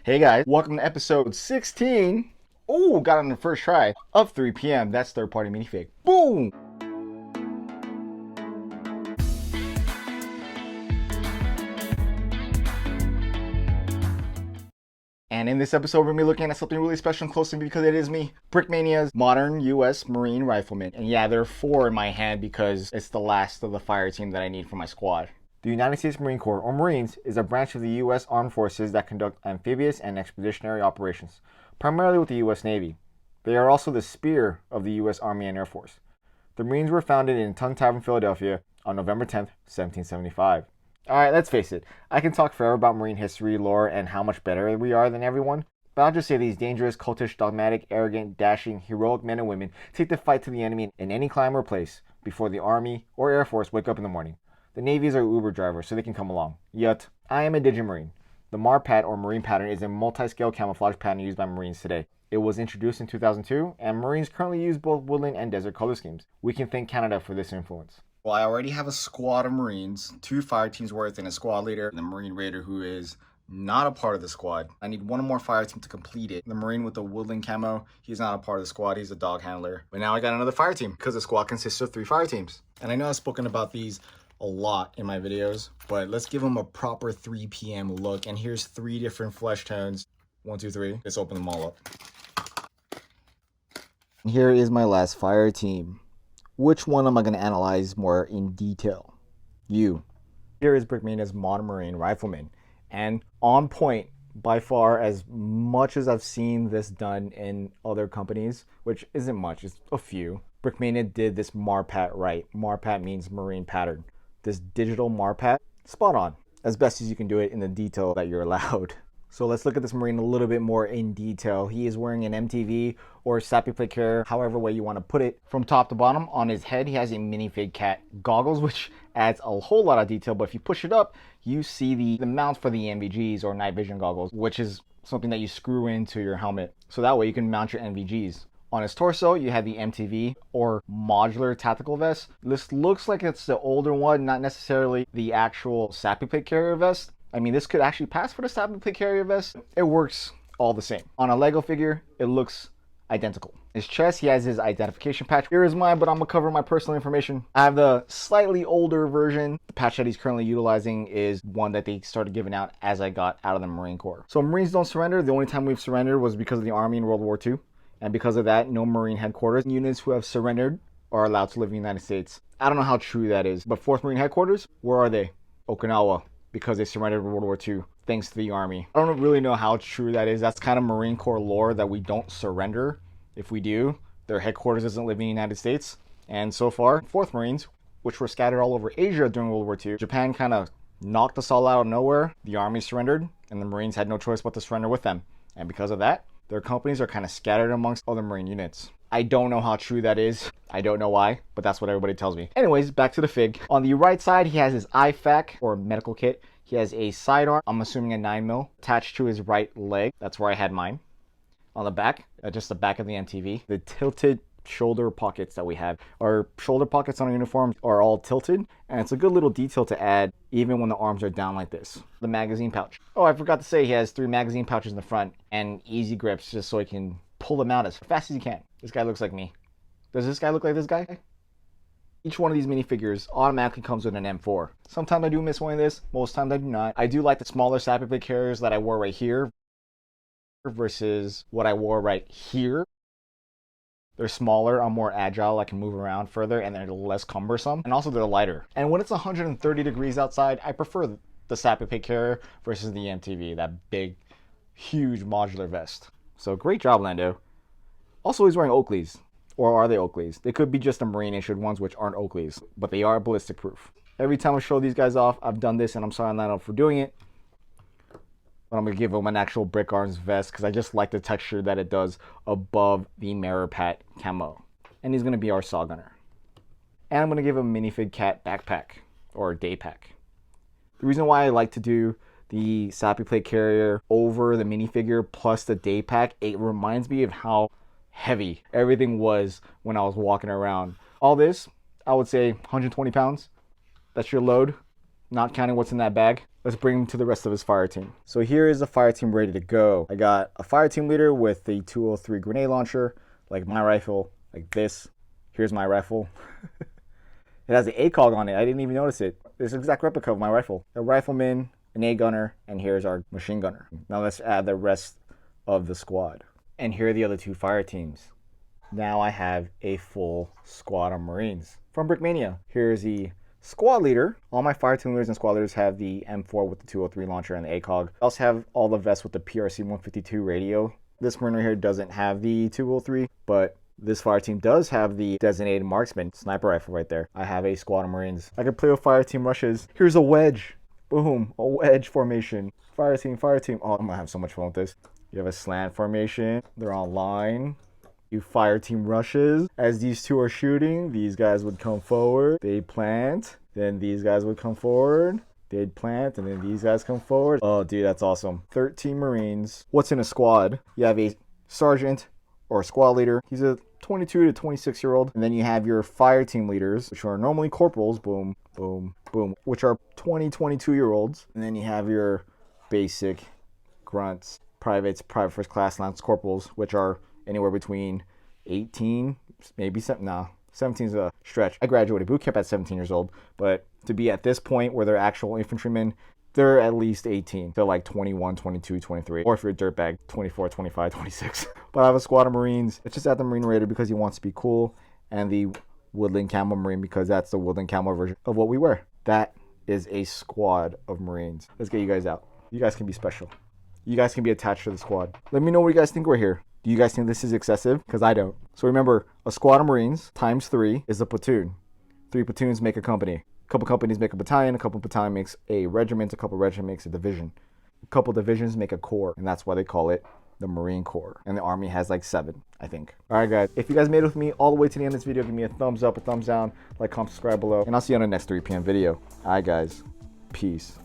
Hey guys, welcome to episode 16. Oh, got it on the first try of 3 p.m. That's third party minifig. Boom! And in this episode, we're going to be looking at something really special and close to me because it is me, Brickmania's modern U.S. Marine Rifleman. And yeah, there are 4 in my hand because it's the last of the fire team that I need for my squad. The United States Marine Corps, or Marines, is a branch of the U.S. Armed Forces that conduct amphibious and expeditionary operations, primarily with the U.S. Navy. They are also the spear of the U.S. Army and Air Force. The Marines were founded in Tun Tavern, Philadelphia on November 10th, 1775. Alright, let's face it, I can talk forever about Marine history, lore, and how much better we are than everyone, but I'll just say these dangerous, cultish, dogmatic, arrogant, dashing, heroic men and women take the fight to the enemy in any climate or place before the Army or Air Force wake up in the morning. The Navy is our Uber driver, so they can come along. Yet, I am a Digimarine. The MARPAT, or Marine Pattern, is a multi-scale camouflage pattern used by Marines today. It was introduced in 2002, and Marines currently use both woodland and desert color schemes. We can thank Canada for this influence. Well, I already have a squad of Marines, 2 fire teams worth, and a squad leader, the Marine Raider, who is not a part of the squad. I need one more fire team to complete it. The Marine with the woodland camo, he's not a part of the squad, he's a dog handler. But now I got another fire team, because the squad consists of 3 fire teams. And I know I've spoken about these a lot in my videos, but let's give them a proper 3 p.m. look. And here's 3 different flesh tones. 1, 2, 3. Let's open them all up. And here is my last fire team. Which one am I going to analyze more in detail? You. Here is Brickmania's Modern Marine Rifleman. And on point, by far, as much as I've seen this done in other companies, which isn't much, it's a few. Brickmania did this MARPAT right. MARPAT means Marine Pattern. This digital MARPAT, spot on, as best as you can do it in the detail that you're allowed. So let's look at this Marine a little bit more in detail. He is wearing an MTV or sappy plate carrier, however way you want to put it. From top to bottom, on his head, he has a minifig cat goggles, which adds a whole lot of detail. But if you push it up, you see the mounts for the NVGs or night vision goggles, which is something that you screw into your helmet. So that way you can mount your NVGs. On his torso, you have the MTV or modular tactical vest. This looks like it's the older one, not necessarily the actual sappy plate carrier vest. I mean, this could actually pass for the sappy plate carrier vest. It works all the same. On a Lego figure, it looks identical. His chest, he has his identification patch. Here is mine, but I'm gonna cover my personal information. I have the slightly older version. The patch that he's currently utilizing is one that they started giving out as I got out of the Marine Corps. So Marines don't surrender. The only time we've surrendered was because of the Army in World War II. And because of that, no Marine headquarters units who have surrendered are allowed to live in the United States. I don't know how true that is, but 4th Marine headquarters, where are they? Okinawa, because they surrendered in World War II, thanks to the Army. I don't really know how true that is. That's kind of Marine Corps lore that we don't surrender. If we do, their headquarters doesn't live in the United States. And so far, 4th Marines, which were scattered all over Asia during World War II, Japan kind of knocked us all out of nowhere. The Army surrendered, and the Marines had no choice but to surrender with them. And because of that, their companies are kind of scattered amongst other Marine units. I don't know how true that is. I don't know why, but that's what everybody tells me. Anyways, back to the fig. On the right side, he has his IFAK, or medical kit. He has a sidearm, I'm assuming a 9mm, attached to his right leg. That's where I had mine. On the back, just the back of the MTV, the tilted shoulder pockets that we have. Our shoulder pockets on our uniforms are all tilted, and it's a good little detail to add even when the arms are down like this. The magazine pouch. Oh, I forgot to say he has 3 magazine pouches in the front and easy grips just so he can pull them out as fast as he can. This guy looks like me. Does this guy look like this guy? Each one of these minifigures automatically comes with an M4. Sometimes I do miss one of this, most times I do not. I do like the smaller sappy plate carriers that I wore right here versus what I wore right here. They're smaller, I'm more agile, I can move around further, and they're less cumbersome. And also they're lighter. And when it's 130 degrees outside, I prefer the sappy plate carrier versus the MTV, that big, huge modular vest. So great job, Lando. Also, he's wearing Oakleys. Or are they Oakleys? They could be just the Marine issued ones, which aren't Oakleys, but they are ballistic proof. Every time I show these guys off, I've done this, and I'm sorry Lando for doing it. But I'm going to give him an actual Brick Arms vest because I just like the texture that it does above the MARPAT camo. And he's going to be our saw gunner. And I'm going to give him a minifig cat backpack or day pack. The reason why I like to do the sappy plate carrier over the minifigure plus the day pack, it reminds me of how heavy everything was when I was walking around. All this, I would say 120 pounds. That's your load, not counting what's in that bag. let's bring him to the rest of his fire team. So here is the fire team ready to go. I got a fire team leader with the 203 grenade launcher, like my rifle, like this. Here's my rifle. It has the ACOG on it. I didn't even notice it. It's an exact replica of my rifle. A rifleman, an A gunner, and here's our machine gunner. Now let's add the rest of the squad. And here are the other two fire teams. Now I have a full squad of Marines from Brickmania. Here's the squad leader. All my fire team leaders and squad leaders have the M4 with the 203 launcher and the ACOG. I also have all the vests with the PRC 152 radio. This Marine right here doesn't have the 203, but this fire team does have the designated marksman sniper rifle right there. I have a squad of Marines. I can play with fire team rushes. Here's a wedge. Boom, a wedge formation. Fire team, fire team. Oh, I'm gonna have so much fun with this. You have a slant formation. They're on line. You fire team rushes. As these two are shooting, these guys would come forward. They plant. Then these guys would come forward. They'd plant, and then these guys come forward. Oh, dude, that's awesome. 13 Marines. What's in a squad? You have a sergeant or a squad leader. He's a 22 to 26-year-old. And then you have your fire team leaders, which are normally corporals. Boom, boom, boom. Which are 20, 22-year-olds. And then you have your basic grunts, privates, private first class, lance corporals, which are anywhere between 18, maybe 17 is a stretch. I graduated boot camp at 17 years old, but to be at this point where they're actual infantrymen, they're at least 18. They're like 21, 22, 23. Or if you're a dirtbag, 24, 25, 26. But I have a squad of Marines. It's just at the Marine Raider because he wants to be cool, and the Woodland Camo Marine because that's the Woodland Camo version of what we wear. That is a squad of Marines. Let's get you guys out. You guys can be special. You guys can be attached to the squad. Let me know what you guys think right here. Do you guys think this is excessive? Because I don't. So remember, a squad of Marines times 3 is a platoon. 3 platoons make a company. A couple companies make a battalion. A couple battalion makes a regiment. A couple regiment makes a division. A couple divisions make a corps. And that's why they call it the Marine Corps. And the Army has like 7, I think. Alright guys, if you guys made it with me all the way to the end of this video, give me a thumbs up, a thumbs down, like, comment, subscribe below. And I'll see you on the next 3 p.m. video. Alright guys, peace.